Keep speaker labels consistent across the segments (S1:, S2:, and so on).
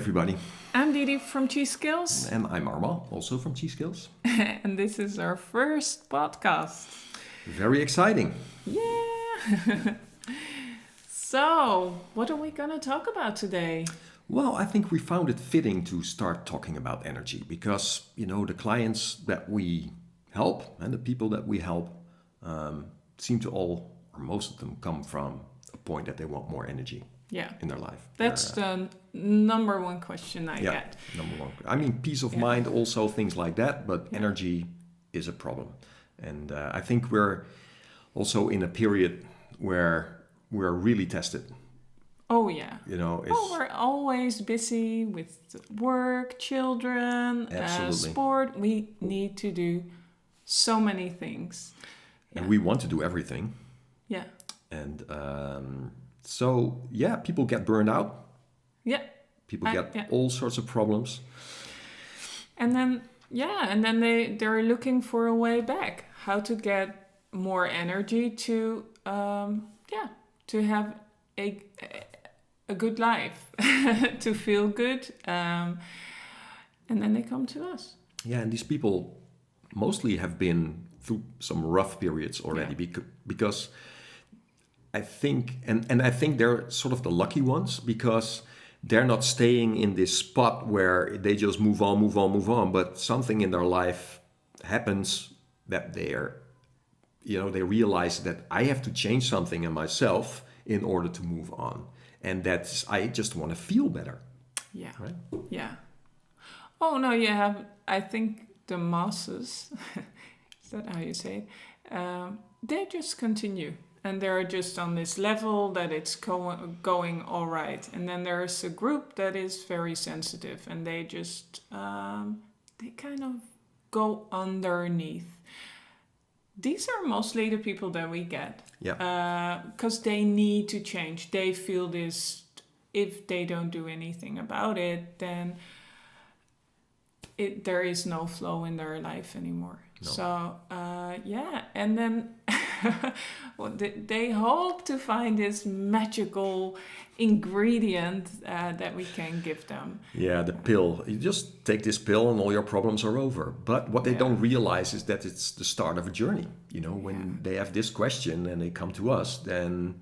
S1: everybody.
S2: I'm Didi from Chi Skills.
S1: And I'm Arma, also from Chi Skills.
S2: And this is our first podcast.
S1: Very exciting.
S2: Yeah! So, what are we going to talk about today?
S1: Well, I think we found it fitting to start talking about energy because, the clients that we help and the people that we help seem to all, or most of them, come from a point that they want more energy.
S2: Yeah.
S1: In their life.
S2: That's the number one question I get.
S1: Number one. I mean, peace of mind, also things like that, but energy is a problem. And I think we're also in a period where we're really tested.
S2: Oh, yeah.
S1: It's
S2: we're always busy with work, children, sport. We need to do so many things.
S1: And we want to do everything.
S2: Yeah.
S1: And people get burned out.
S2: Yeah.
S1: People get all sorts of problems.
S2: And then, they're looking for a way back. How to get more energy to have a good life, to feel good. And then they come to us.
S1: Yeah, and these people mostly have been through some rough periods already because I think, and I think they're sort of the lucky ones because they're not staying in this spot where they just move on, but something in their life happens that they realize that I have to change something in myself in order to move on. And I just want to feel better.
S2: Yeah.
S1: Right?
S2: Yeah. Oh, no, you have, I think the masses, is that how you say it? They just continue. And they're just on this level that it's going all right. And then there's a group that is very sensitive and they just, they kind of go underneath. These are mostly the people that we get.
S1: Yeah.
S2: Because they need to change. They feel this, if they don't do anything about it, then there is no flow in their life anymore. No. So, and then they hope to find this magical ingredient that we can give them.
S1: Yeah, the pill. You just take this pill and all your problems are over. But what they don't realize is that it's the start of a journey. When they have this question and they come to us, then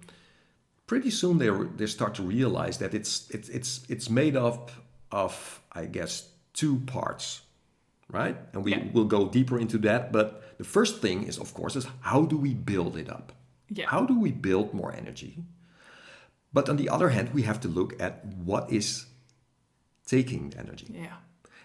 S1: pretty soon they start to realize that it's made up of, I guess, two parts. Right? And we will go deeper into that. But the first thing is, of course, is how do we build it up?
S2: Yeah.
S1: How do we build more energy? But on the other hand, we have to look at what is taking energy.
S2: Yeah.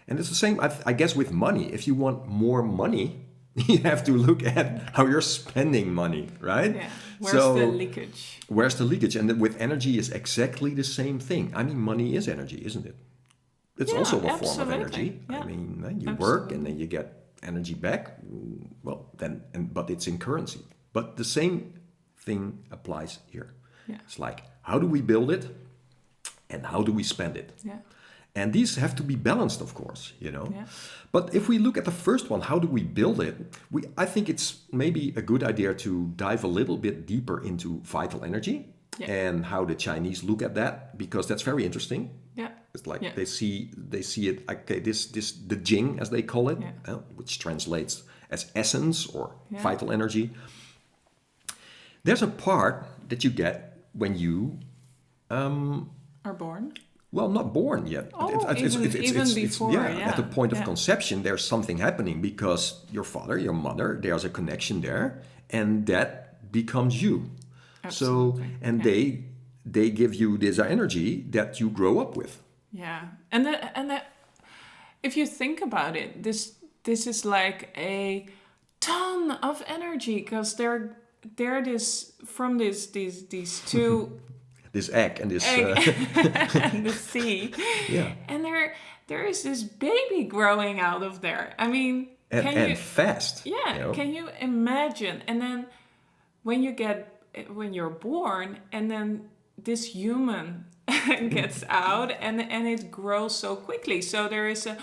S1: And it's the same, I guess, with money. If you want more money, you have to look at how you're spending money, right?
S2: Yeah. Where's the leakage?
S1: Where's the leakage? And with energy is exactly the same thing. I mean, money is energy, isn't it? It's also a form of energy.
S2: Yeah.
S1: I mean, you work and then you get energy back. Well, but it's in currency. But the same thing applies here.
S2: Yeah.
S1: It's like, how do we build it and how do we spend it?
S2: Yeah.
S1: And these have to be balanced, of course,
S2: Yeah.
S1: But if we look at the first one, how do we build it? I think it's maybe a good idea to dive a little bit deeper into vital energy and how the Chinese look at that, because that's very interesting.
S2: Yeah.
S1: It's like they see it. Okay, this the Jing, as they call it, which translates as essence or vital energy. There's a part that you get when you
S2: are born.
S1: Well, not born yet.
S2: Even before.
S1: At the point of conception, there's something happening because your father, your mother, there's a connection there, and that becomes you.
S2: Absolutely.
S1: So, and they give you this energy that you grow up with.
S2: Yeah, and that, if you think about it, this is like a ton of energy because they're these two
S1: this egg and this
S2: and the sea.
S1: Yeah,
S2: and there is this baby growing out of there. I mean,
S1: and fast.
S2: Yeah, can you imagine? And then when you're born, and then this human gets out and it grows so quickly. So there is a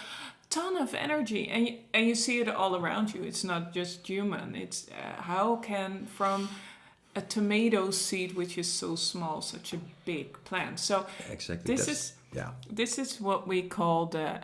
S2: ton of energy and you see it all around you. It's not just human. It's how can from a tomato seed, which is so small, such a big plant. So
S1: exactly. Yeah.
S2: This is what we call the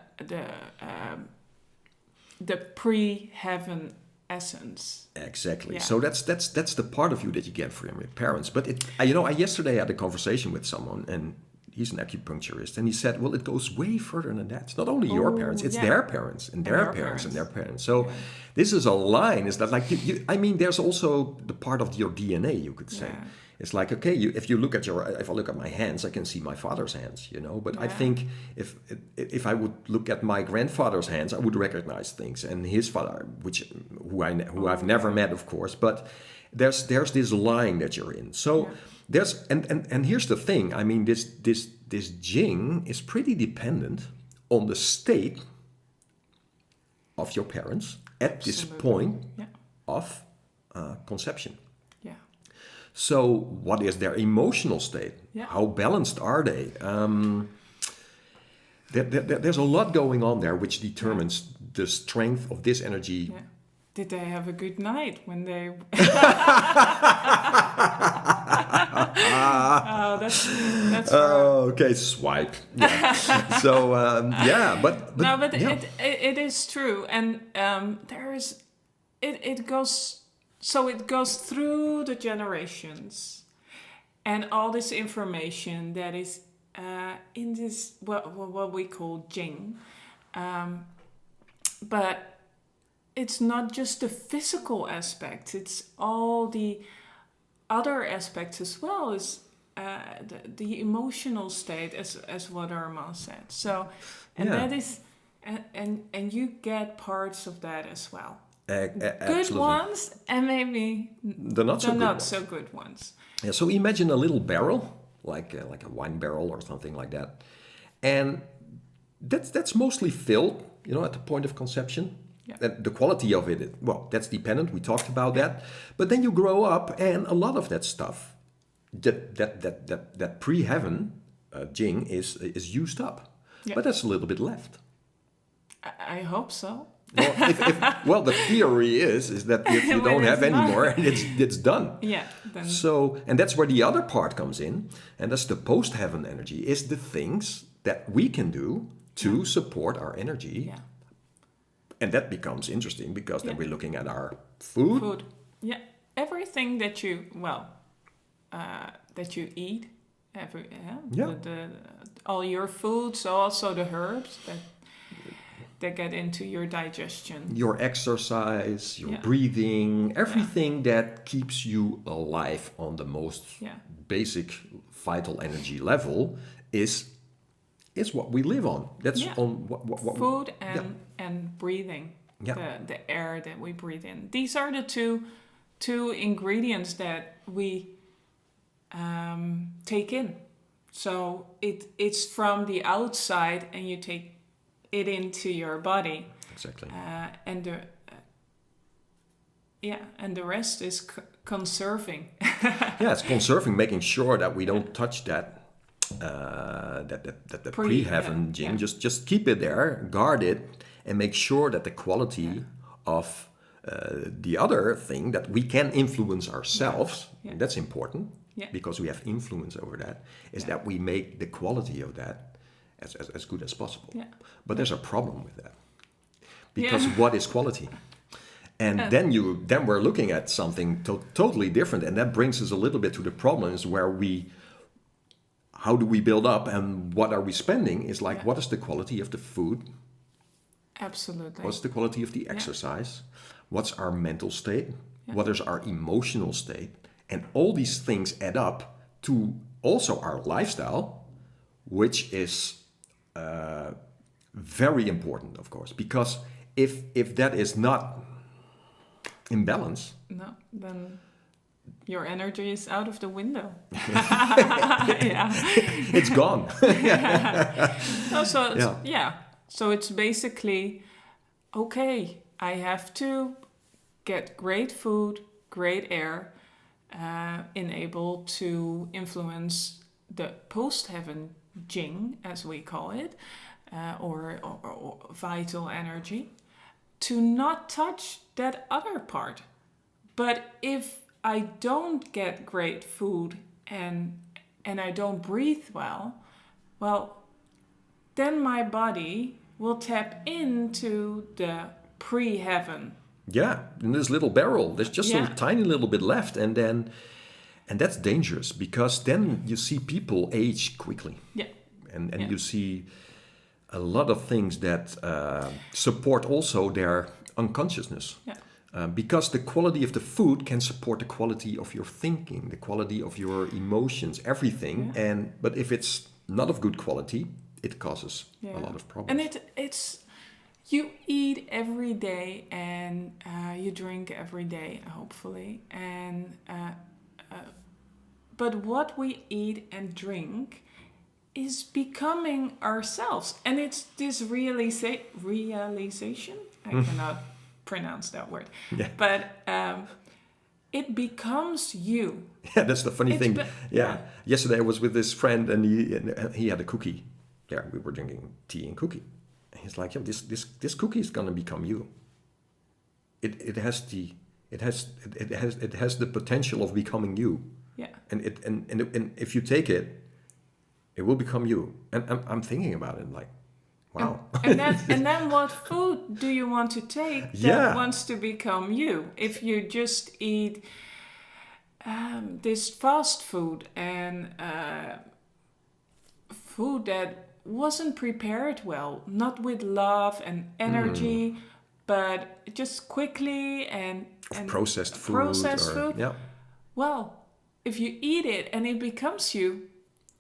S2: pre-heaven essence.
S1: Exactly.
S2: Yeah.
S1: So that's the part of you that you get from your parents. But I yesterday had a conversation with someone, and he's an acupuncturist, and he said, well, it goes way further than that. It's not only your parents, it's
S2: yeah.
S1: their parents and their
S2: your
S1: parents and their
S2: parents.
S1: parents. So this is a line. Is that like I mean, there's also the part of your DNA, you could say.
S2: Yeah.
S1: It's like, okay, if I look at my hands, I can see my father's hands, But I think if I would look at my grandfather's hands, I would recognize things, and his father, who I've never met, of course. But there's this line that you're in. So there's and here's the thing. I mean, this Jing is pretty dependent on the state of your parents at this point of conception.
S2: Yeah.
S1: So, what is their emotional state?
S2: Yeah.
S1: How balanced are they? There's a lot going on there, which determines the strength of this energy.
S2: Yeah. Did they have a good night when they? Oh, that's.
S1: Okay, swipe. Yeah. So but
S2: No, but
S1: yeah.
S2: it is true, and there is it goes. So it goes through the generations, and all this information that is in this what we call Jing, but it's not just the physical aspect; it's all the other aspects as well. Is the emotional state, as what Armand said. So, and that is, and you get parts of that as well. Good ones and maybe
S1: the not
S2: so good ones.
S1: Yeah, so imagine a little barrel, like a wine barrel or something like that, and that's mostly filled, at the point of conception.
S2: Yeah.
S1: The quality of it, well, that's dependent. We talked about that, but then you grow up, and a lot of that stuff, that pre-heaven Jing is used up, but there's a little bit left.
S2: I hope so.
S1: Well, the theory is that if you don't have any more, it's done.
S2: Yeah. Then.
S1: So, and that's where the other part comes in, and that's the post-heaven energy, is the things that we can do to support our energy.
S2: Yeah.
S1: And that becomes interesting because then we're looking at our food.
S2: Yeah. Everything that you eat, all your food, so also the herbs that get into your digestion.
S1: Your exercise, your breathing, everything that keeps you alive on the most basic vital energy level is what we live on. That's on what
S2: food and breathing.
S1: Yeah.
S2: The air that we breathe in. These are the two ingredients that we take in. So it's from the outside, and you take it into your body.
S1: Exactly.
S2: And the rest is conserving.
S1: It's conserving, making sure that we don't touch that the pre-heaven Jing. Just keep it there, guard it, and make sure that the quality of the other thing that we can influence ourselves, that's important, because we have influence over that, is that we make the quality of that as good as possible. Yeah. But there's a problem with that. Because what is quality? And then we're looking at something totally different, and that brings us a little bit to the problems where how do we build up, and what are we spending? Is like, what is the quality of the food?
S2: Absolutely.
S1: What's the quality of the exercise? What's our mental state? What is our emotional state? And all these things add up to also our lifestyle, which is very important, of course, because if that is not in balance,
S2: then your energy is out of the window.
S1: It's gone.
S2: So it's basically, okay, I have to get great food, great air, able to influence the post-heaven Jing, as we call it, or vital energy, to not touch that other part. But if I don't get great food and I don't breathe well, then my body will tap into the pre-heaven.
S1: Yeah, in this little barrel, there's just
S2: Yeah.
S1: a tiny little bit left, and that's dangerous because then you see people age quickly,
S2: Yeah.
S1: and
S2: Yeah.
S1: you see a lot of things that support also their unconsciousness.
S2: Yeah.
S1: Because the quality of the food can support the quality of your thinking, the quality of your emotions, everything.
S2: Yeah.
S1: But if it's not of good quality, it causes
S2: Yeah.
S1: a lot of
S2: And
S1: problems.
S2: it's you eat every day and you drink every day, hopefully. And but what we eat and drink is becoming ourselves, and it's this realization. I cannot pronounce that word,
S1: Yeah.
S2: but it becomes you.
S1: Yeah, that's the funny
S2: It's
S1: thing.
S2: be-
S1: Yeah. Yesterday I was with this friend and he had a cookie. Yeah, we were drinking tea and cookie. And he's like, yeah, this cookie is gonna become you. It has the potential of becoming you.
S2: Yeah.
S1: And if you take it, it will become you. And I'm thinking about it like, wow.
S2: And then what food do you want to take that
S1: Yeah.
S2: wants to become you? If you just eat this fast food and food that wasn't prepared well, not with love and energy, but just quickly and
S1: Processed food.
S2: processed food.
S1: Yeah.
S2: Well, if you eat it and it becomes you,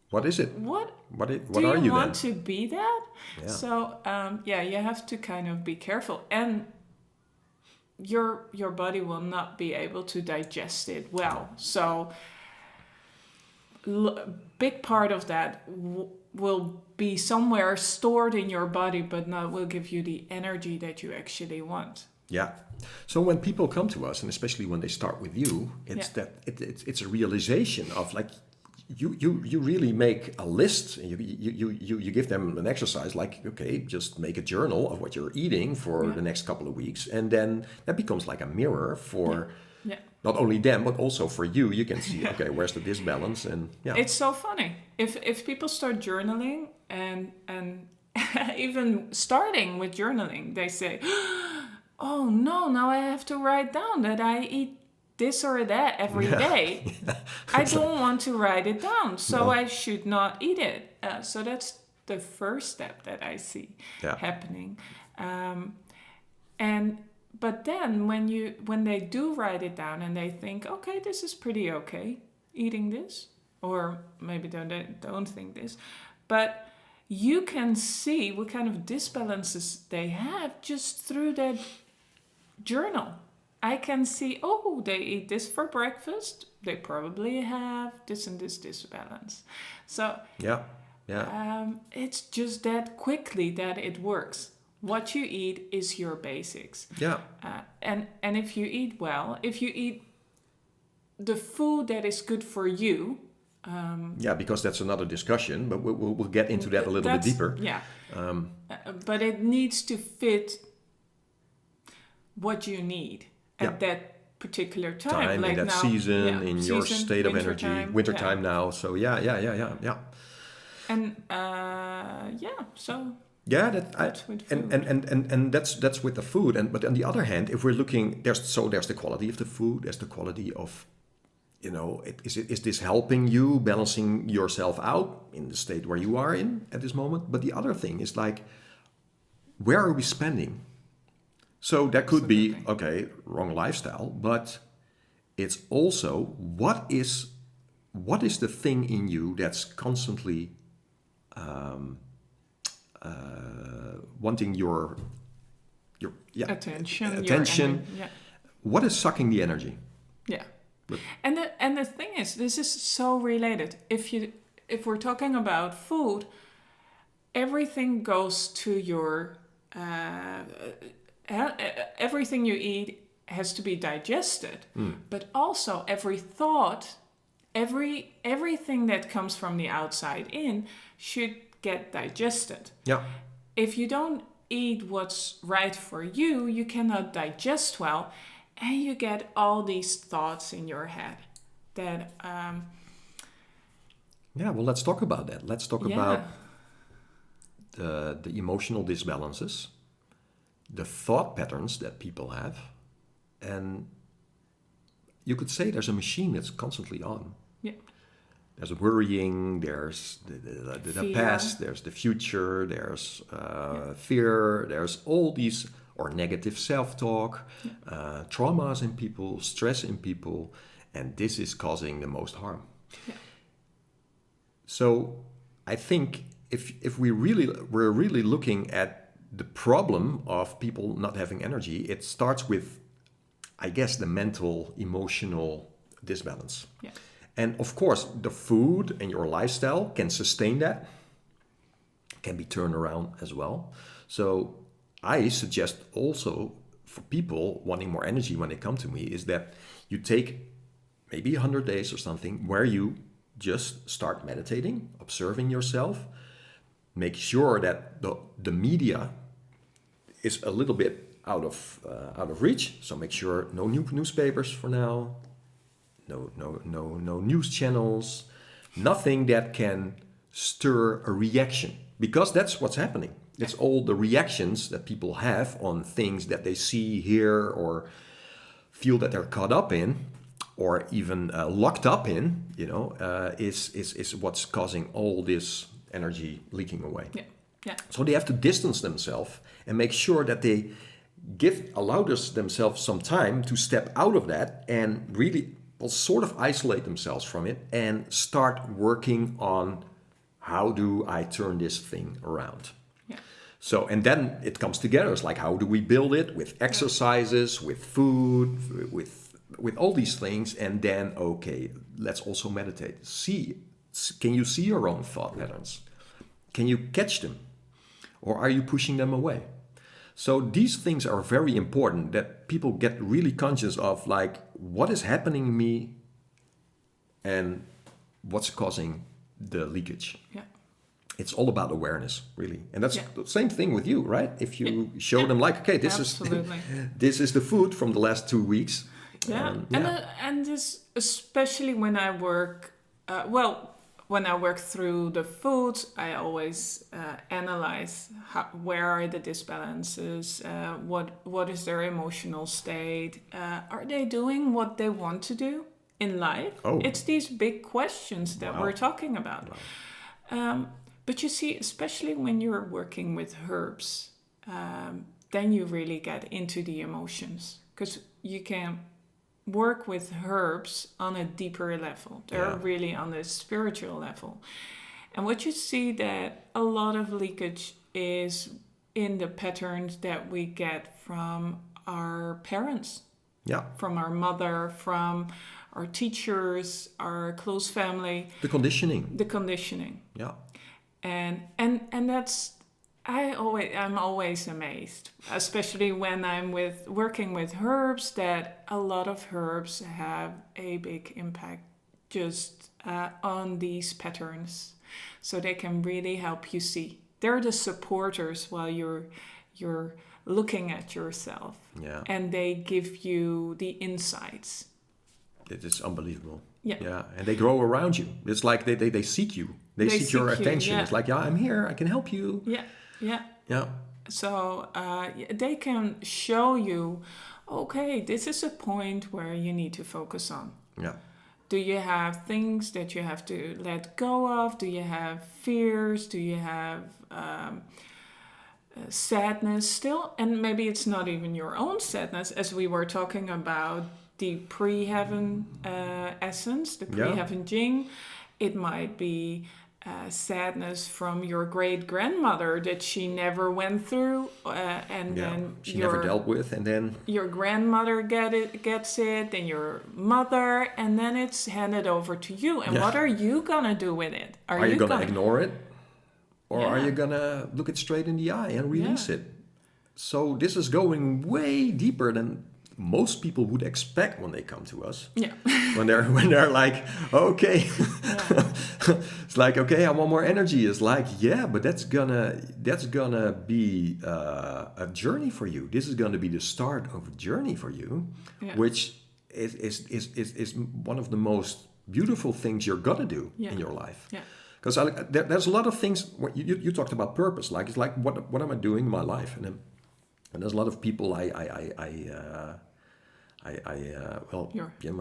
S1: What is it?
S2: what
S1: What
S2: do
S1: are
S2: you
S1: you
S2: want
S1: then?
S2: to be that?
S1: Yeah.
S2: So you have to kind of be careful, and your body will not be able to digest it well. So big part of that will be somewhere stored in your body, but not will give you the energy that you actually want.
S1: Yeah. So when people come to us, and especially when they start with you, it's
S2: Yeah.
S1: that it's a realization of like you really make a list. You give them an exercise like, okay, just make a journal of what you're eating for
S2: Yeah.
S1: the next couple of weeks, and then that becomes like a mirror for
S2: Yeah.
S1: not only them but also for you. You can see, okay, where's the disbalance, and yeah.
S2: It's so funny. If people start journaling and even starting with journaling, they say, "Oh no, now I have to write down that I eat this or that every day. I don't want to write it down, so I should not eat it." So that's the first step that I see happening. But then when they do write it down and they think, okay, this is pretty okay, eating this, or maybe they don't think this, but you can see what kind of disbalances they have just through that journal. I can see, oh, they eat this for breakfast. They probably have this and this disbalance. So it's just that quickly that it works. What you eat is your basics.
S1: Yeah.
S2: And if you eat well, if you eat the food that is good for you.
S1: Because that's another discussion, but we'll get into that a little bit deeper.
S2: Yeah. But it needs to fit what you need at that particular time, like
S1: in that
S2: now,
S1: season, in your state of energy, wintertime now. So yeah.
S2: And so
S1: yeah,
S2: that's with food.
S1: and that's with the food. But on the other hand, if we're looking, there's the quality of the food, there's the quality of, is this helping you balancing yourself out in the state where you are in at this moment? But the other thing is like, where are we spending? So that could be, okay, wrong lifestyle, but it's also what is the thing in you that's constantly wanting your
S2: attention.
S1: Your what is sucking the energy?
S2: Yeah. And the thing is, this is so related. If we're talking about food, everything goes to your everything you eat has to be digested, but also every thought, everything that comes from the outside in should get digested.
S1: Yeah.
S2: If you don't eat what's right for you, you cannot digest well, and you get all these thoughts in your head that
S1: well, let's talk about that. Let's talk about the emotional disbalances, the thought patterns that people have, and you could say there's a machine that's constantly on.
S2: Yeah.
S1: There's worrying, there's the
S2: Fear.
S1: past, there's the future, there's fear, there's all these, or negative self-talk, traumas in people, stress in people, and this is causing the most harm.
S2: Yeah.
S1: So I think if we're really looking at the problem of people not having energy, it starts with, I guess, the mental, emotional disbalance.
S2: Yeah.
S1: And of course, the food and your lifestyle can sustain that, can be turned around as well. So I suggest also for people wanting more energy when they come to me is that you take maybe 100 days or something where you just start meditating, observing yourself, make sure that the media is a little bit out of reach. So make sure no new newspapers for now, no news channels, nothing that can stir a reaction, because that's what's happening. It's all the reactions that people have on things that they see, hear, or feel that they're caught up in, or even locked up in. Is what's causing all this energy leaking away.
S2: Yeah. Yeah.
S1: So they have to distance themselves and make sure that they allow themselves some time to step out of that and really sort of isolate themselves from it and start working on how do I turn this thing around.
S2: Yeah.
S1: So, and then it comes together. It's like, how do we build it with exercises, with food, with all these things? And then, okay, let's also meditate. Can you see your own thought patterns? Can you catch them? Or are you pushing them away? So these things are very important, that people get really conscious of, like, what is happening in me and what's causing the leakage.
S2: Yeah.
S1: It's all about awareness, really. And that's the same thing with you, right? If you show them, like, okay, this is the food from the last 2 weeks.
S2: Yeah. And this, especially when I work, when I work through the foods, I always analyze where are the disbalances, what is their emotional state, are they doing what they want to do in life?
S1: Oh.
S2: It's these big questions that we're talking about.
S1: Wow.
S2: But you see, especially when you're working with herbs, then you really get into the emotions, because you can work with herbs on a deeper level. They're really on a spiritual level. And what you see that a lot of leakage is in the patterns that we get from our parents.
S1: Yeah.
S2: From our mother, from our teachers, our close family.
S1: The conditioning.
S2: Yeah. And that's, I'm always amazed, especially when I'm working with herbs, that a lot of herbs have a big impact just on these patterns. So they can really help you see. They're the supporters while you're looking at yourself.
S1: Yeah.
S2: And they give you the insights.
S1: It is unbelievable.
S2: Yeah.
S1: Yeah. And they grow around you. It's like they seek you. They seek your attention. It's like, I'm here. I can help you.
S2: Yeah. Yeah.
S1: Yeah.
S2: So they can show you, okay, this is a point where you need to focus on.
S1: Yeah.
S2: Do you have things that you have to let go of? Do you have fears? Do you have sadness still? And maybe it's not even your own sadness, as we were talking about the pre-heaven essence, the pre-heaven Jing. It might be sadness from your great-grandmother that she never went through, and then
S1: she never dealt with, and then
S2: your grandmother gets it, then your mother, and then it's handed over to you. And what are you gonna do with it?
S1: Are you gonna ignore it, or are you gonna look it straight in the eye and release it? So this is going way deeper than most people would expect when they come to us.
S2: Yeah.
S1: when they're like, okay, it's like, okay, I want more energy. It's like, yeah, but that's gonna be a journey for you. This is gonna be the start of a journey for you, which is one of the most beautiful things you're gonna do in your life.
S2: Yeah.
S1: Because there's a lot of things. You talked about purpose, like it's like what am I doing in my life, and there's a lot of people my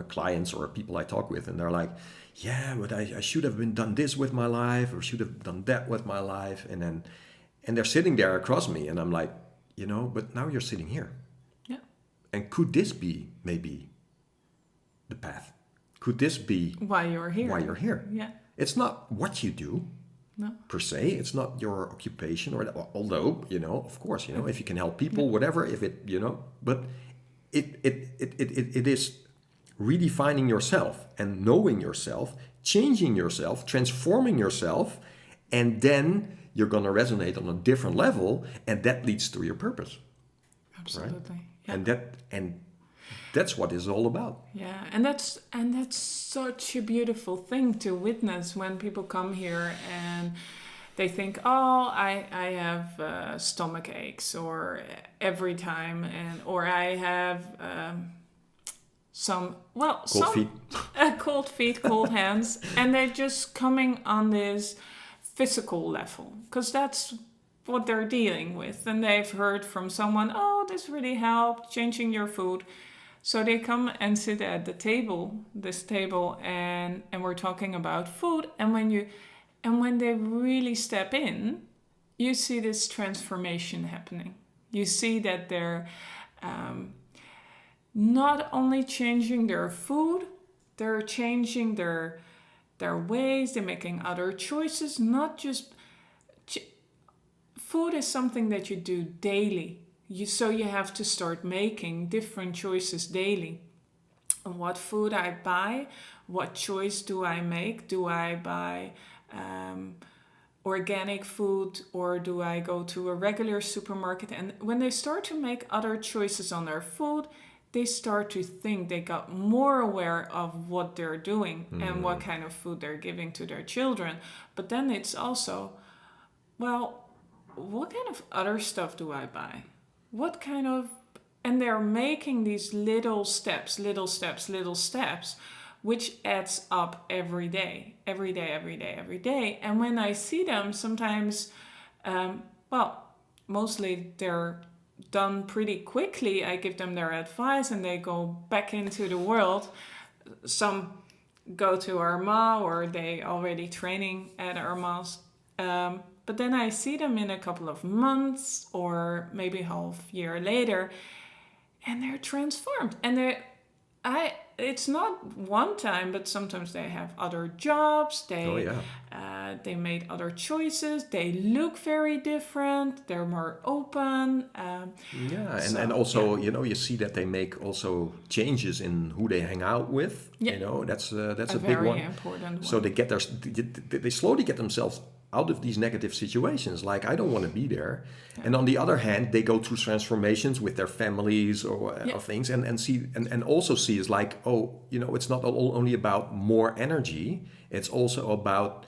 S1: clients or people I talk with, and they're like, yeah, but I should have been done this with my life, or should have done that with my life, and they're sitting there across me, and I'm like, but now you're sitting here,
S2: Yeah.
S1: and could this be maybe the path? Could this be
S2: Why you're here?
S1: why you're here?
S2: Yeah.
S1: It's not what you do.
S2: No.
S1: Per se, it's not your occupation, although of course, if you can help people, whatever, if it, but it is redefining yourself and knowing yourself, changing yourself, transforming yourself, and then you're going to resonate on a different level, and that leads to your purpose.
S2: Absolutely.
S1: Right?
S2: Yeah.
S1: And that's what it's all about.
S2: Yeah, and that's such a beautiful thing to witness when people come here and they think, oh, I have stomach aches, or every time, or I have cold feet, cold hands, and they're just coming on this physical level because that's what they're dealing with, and they've heard from someone, oh, this really helped changing your food. So they come and sit at this table, and we're talking about food. And when they really step in, you see this transformation happening. You see that they're not only changing their food, they're changing their ways. They're making other choices. Not just food is something that you do daily. So you have to start making different choices daily. What food I buy, what choice do I make? Do I buy organic food, or do I go to a regular supermarket? And when they start to make other choices on their food, they start to think, they got more aware of what they're doing and what kind of food they're giving to their children. But then it's also, well, what kind of other stuff do I buy? And they're making these little steps, which adds up every day. And when I see them, sometimes, mostly they're done pretty quickly. I give them their advice and they go back into the world. Some go to Arma, or they already training at Arma's. But then I see them in a couple of months or maybe half year later, and they're transformed. And it's not one time, but sometimes they have other jobs. They made other choices. They look very different. They're more open.
S1: And also, you see that they make also changes in who they hang out with.
S2: Yeah.
S1: That's a big one.
S2: Very important one.
S1: So they slowly get themselves out of these negative situations, like I don't want to be there. Yeah. And on the other hand, they go through transformations with their families or things, and also see is like, it's not only about more energy, it's also about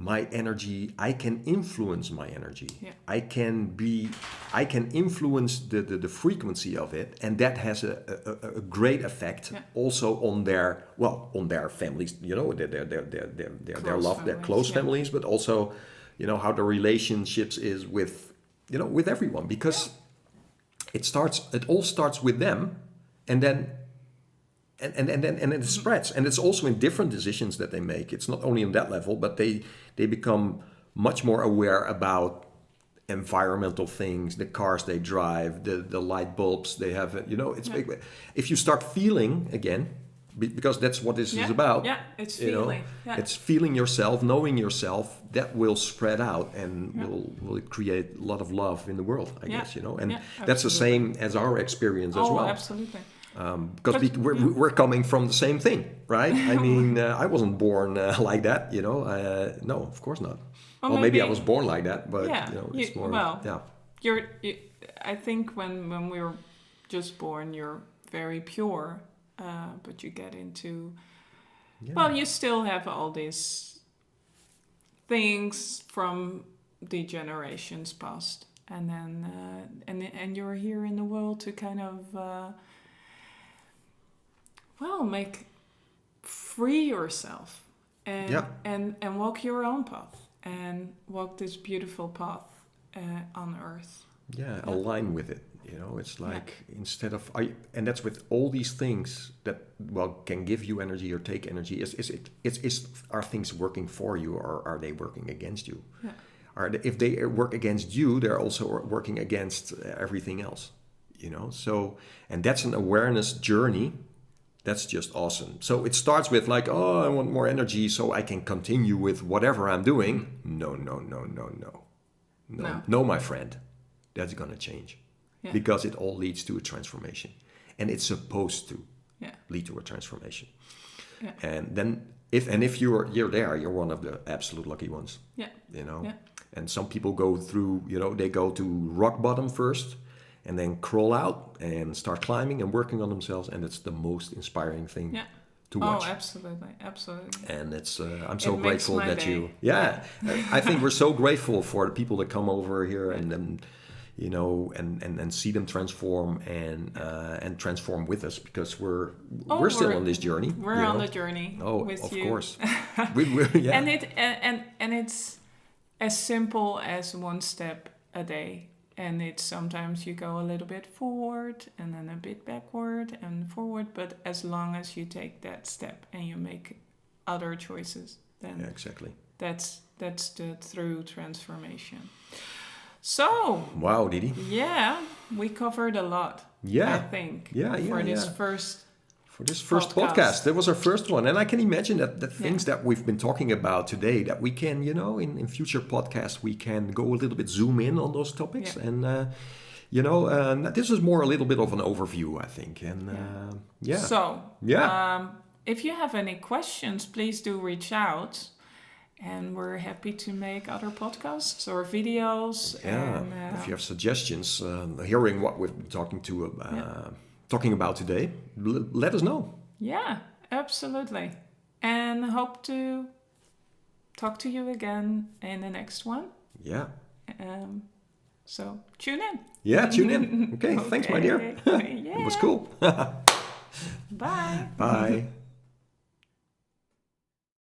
S1: my energy. I can influence my energy. Yeah. I can influence the frequency of it, and that has a great effect also on their families, their love, their close families, but also, how the relationships is with everyone, because it all starts with them, and then and it spreads, and it's also in different decisions that they make. It's not only on that level, but they become much more aware about environmental things, the cars they drive, the light bulbs they have. It's big. If you start feeling again, because that's what this is about.
S2: Yeah, it's feeling.
S1: It's feeling yourself, knowing yourself. That will spread out and will create a lot of love in the world, I guess. And that's the same as our experience as well.
S2: Oh, absolutely.
S1: Because we're coming from the same thing, right? I mean, I wasn't born like that, no, of course not. Well, maybe I was born like that, but it's more.
S2: I think when we were just born, you're very pure, but you get into. Well, you still have all these things from the generations past, and then and you're here in the world to kind of. Make free yourself and
S1: Yeah.
S2: and walk your own path and walk this beautiful path on earth.
S1: Yeah,
S2: Yeah.
S1: align with it. It's like instead of and that's with all these things that can give you energy or take energy. Is are things working for you or are they working against you?
S2: Yeah.
S1: If they work against you, they're also working against everything else. So and that's an awareness journey. That's just awesome. So it starts with like, oh, I want more energy so I can continue with whatever I'm doing. No, no, no, no, no.
S2: No.
S1: No, my friend, that's going to change because it all leads to a transformation and it's supposed to lead to a transformation.
S2: Yeah.
S1: And then if you're there, you're one of the absolute lucky ones.
S2: Yeah. Yeah.
S1: And some people go through, they go to rock bottom first and then crawl out and start climbing and working on themselves. And it's the most inspiring thing to watch.
S2: Oh, absolutely. Absolutely.
S1: And it's I'm so grateful that
S2: day.
S1: you I think we're so grateful for the people that come over here and then and see them transform and transform with us because we're still on this journey.
S2: We're on the journey with you.
S1: Of course.
S2: And it's as simple as one step a day. And it's sometimes you go a little bit forward and then a bit backward and forward. But as long as you take that step and you make other choices, then
S1: exactly.
S2: That's the true transformation. So
S1: wow, Didi.
S2: Yeah, we covered a lot.
S1: Yeah,
S2: I think.
S1: For
S2: this
S1: first podcast. That was our first one. And I can imagine that the things that we've been talking about today, that we can, in future podcasts, we can go a little bit zoom in on those topics. Yeah. And, this is more a little bit of an overview, I think. And
S2: So, if you have any questions, please do reach out. And we're happy to make other podcasts or videos.
S1: Yeah, and, if you have suggestions, hearing what we've been talking about today, let us know. Yeah, absolutely. And hope to talk to you again in the next one. Yeah. So tune in. Yeah, tune in. Okay, thanks, my dear. It was cool. Bye. Bye.